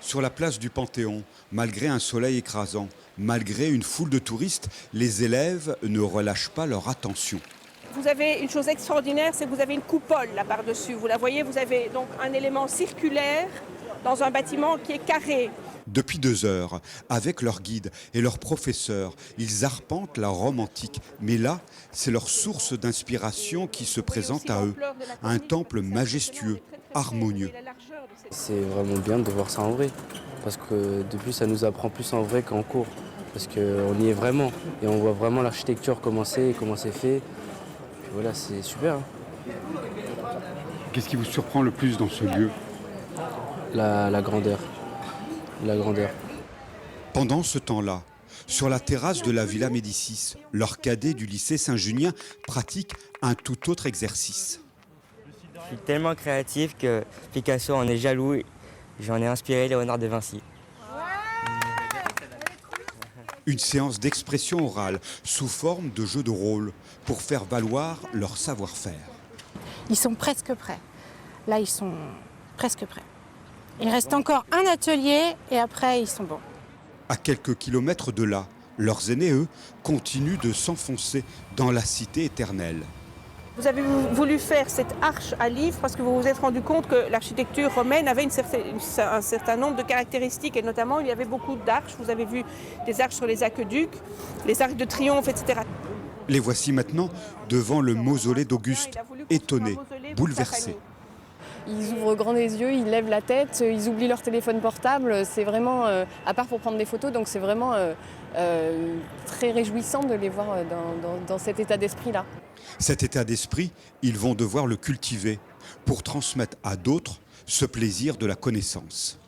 Sur la place du Panthéon, malgré un soleil écrasant, malgré une foule de touristes, les élèves ne relâchent pas leur attention. Vous avez une chose extraordinaire, c'est que vous avez une coupole là par-dessus. Vous la voyez, vous avez donc un élément circulaire dans un bâtiment qui est carré. Depuis 2 heures, avec leurs guides et leurs professeurs, ils arpentent la Rome antique. Mais là, c'est leur source d'inspiration qui se présente à eux. Un temple majestueux, harmonieux. C'est vraiment bien de voir ça en vrai. Parce que depuis, ça nous apprend plus en vrai qu'en cours. Parce qu'on y est vraiment. Et on voit vraiment l'architecture, comment c'est fait. Puis voilà, c'est super. Qu'est-ce qui vous surprend le plus dans ce lieu? La grandeur. La grandeur. Pendant ce temps-là, sur la terrasse de la Villa Médicis, leurs cadets du lycée Saint-Junien pratiquent un tout autre exercice. Je suis tellement créatif que Picasso en est jaloux. J'en ai inspiré Léonard de Vinci. Une séance d'expression orale sous forme de jeu de rôle pour faire valoir leur savoir-faire. Ils sont presque prêts. Là, ils sont presque prêts. Il reste encore un atelier et après, ils sont bons. À quelques kilomètres de là, leurs aînés, eux, continuent de s'enfoncer dans la cité éternelle. Vous avez voulu faire cette arche à livre parce que vous vous êtes rendu compte que l'architecture romaine avait un certain nombre de caractéristiques et notamment il y avait beaucoup d'arches. Vous avez vu des arches sur les aqueducs, les arcs de triomphe, etc. Les voici maintenant devant le mausolée d'Auguste, étonnés, bouleversés. Ils ouvrent grand les yeux, ils lèvent la tête, ils oublient leur téléphone portable. C'est vraiment, à part pour prendre des photos, donc c'est vraiment très réjouissant de les voir dans cet état d'esprit-là. Cet état d'esprit, ils vont devoir le cultiver pour transmettre à d'autres ce plaisir de la connaissance.